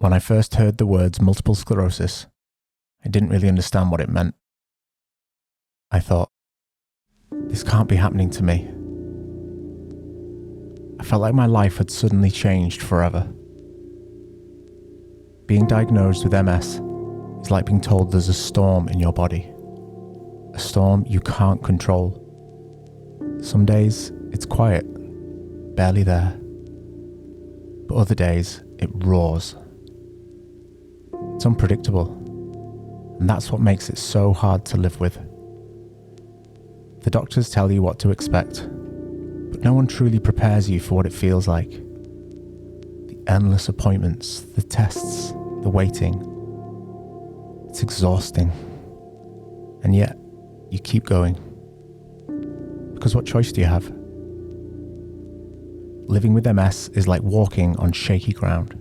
When I first heard the words multiple sclerosis, I didn't really understand what it meant. I thought, this can't be happening to me. I felt like my life had suddenly changed forever. Being diagnosed with MS is like being told there's a storm in your body. A storm you can't control. Some days it's quiet, barely there. But other days it roars. It's unpredictable, and that's what makes it so hard to live with. The doctors tell you what to expect, but no one truly prepares you for what it feels like. The endless appointments, the tests, the waiting. It's exhausting. And yet, you keep going. Because what choice do you have? Living with MS is like walking on shaky ground.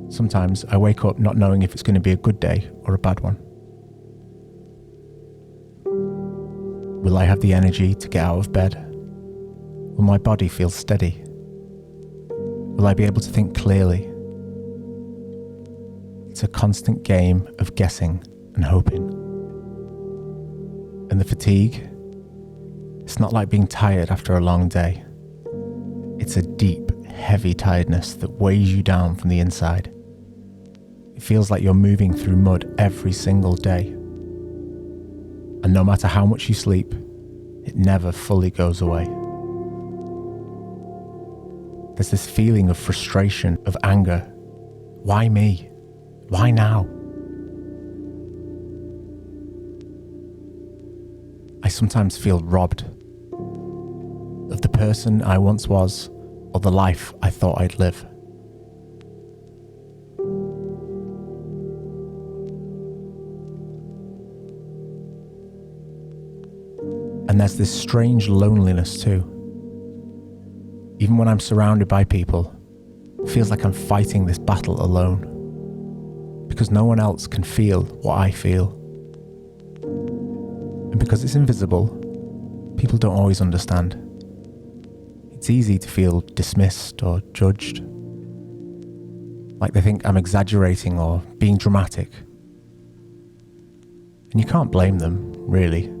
Sometimes I wake up not knowing if it's going to be a good day or a bad one. Will I have the energy to get out of bed? Will my body feel steady? Will I be able to think clearly? It's a constant game of guessing and hoping. And the fatigue? It's not like being tired after a long day. It's a deep, heavy tiredness that weighs you down from the inside. It feels like you're moving through mud every single day. And no matter how much you sleep, it never fully goes away. There's this feeling of frustration, of anger. Why me? Why now? I sometimes feel robbed of the person I once was or the life I thought I'd live. And there's this strange loneliness too. Even when I'm surrounded by people, it feels like I'm fighting this battle alone. Because no one else can feel what I feel. And because it's invisible, people don't always understand. It's easy to feel dismissed or judged. Like they think I'm exaggerating or being dramatic. And you can't blame them, really.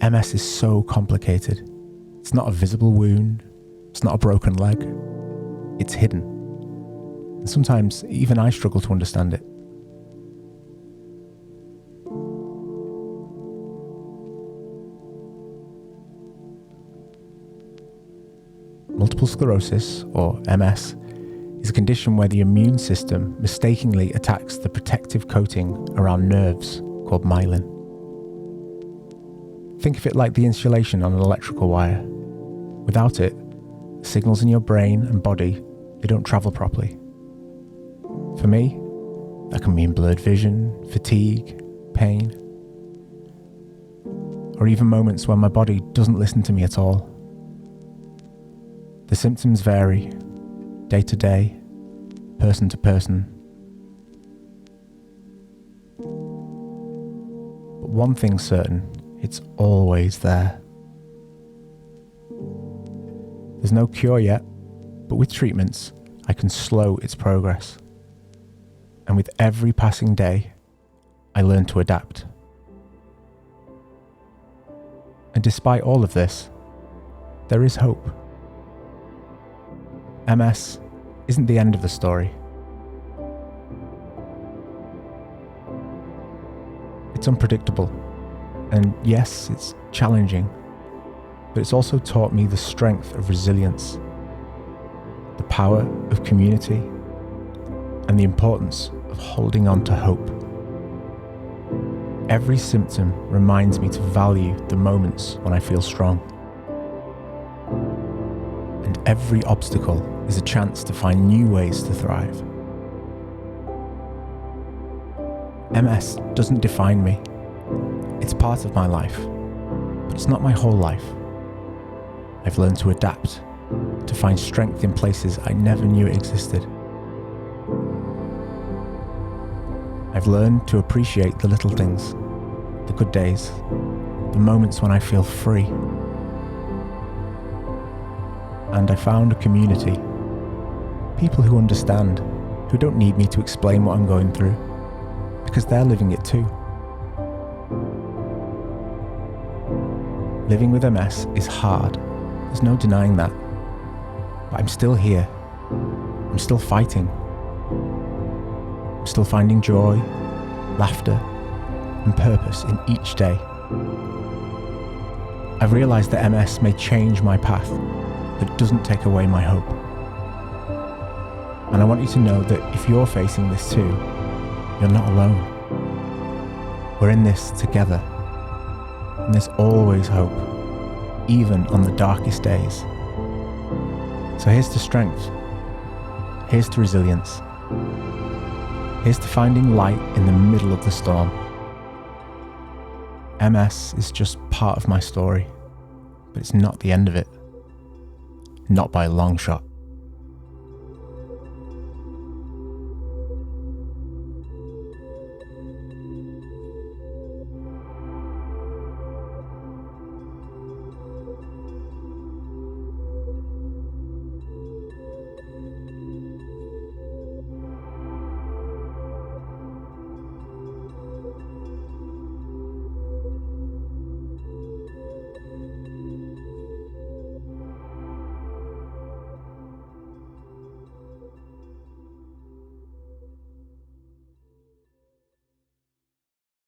MS is so complicated. It's not a visible wound. It's not a broken leg. It's hidden. And sometimes even I struggle to understand it. Multiple sclerosis, or MS, is a condition where the immune system mistakenly attacks the protective coating around nerves called myelin. Think of it like the insulation on an electrical wire. Without it, the signals in your brain and body, they don't travel properly. For me, that can mean blurred vision, fatigue, pain, or even moments when my body doesn't listen to me at all. The symptoms vary, day to day, person to person. But one thing's certain, it's always there. There's no cure yet, but with treatments, I can slow its progress. And with every passing day, I learn to adapt. And despite all of this, there is hope. MS isn't the end of the story. It's unpredictable, and yes, it's challenging, but it's also taught me the strength of resilience, the power of community, and the importance of holding on to hope. Every symptom reminds me to value the moments when I feel strong. And every obstacle is a chance to find new ways to thrive. MS doesn't define me. It's part of my life, but it's not my whole life. I've learned to adapt, to find strength in places I never knew existed. I've learned to appreciate the little things, the good days, the moments when I feel free. And I found a community, People who understand, who don't need me to explain what I'm going through, because they're living it too. Living with MS is hard, there's no denying that. But I'm still here. I'm still fighting. I'm still finding joy, laughter, and purpose in each day. I've realised that MS may change my path, but it doesn't take away my hope. And I want you to know that if you're facing this too, you're not alone. We're in this together. And there's always hope, even on the darkest days. So here's to strength. Here's to resilience. Here's to finding light in the middle of the storm. MS is just part of my story, but it's not the end of it. Not by a long shot.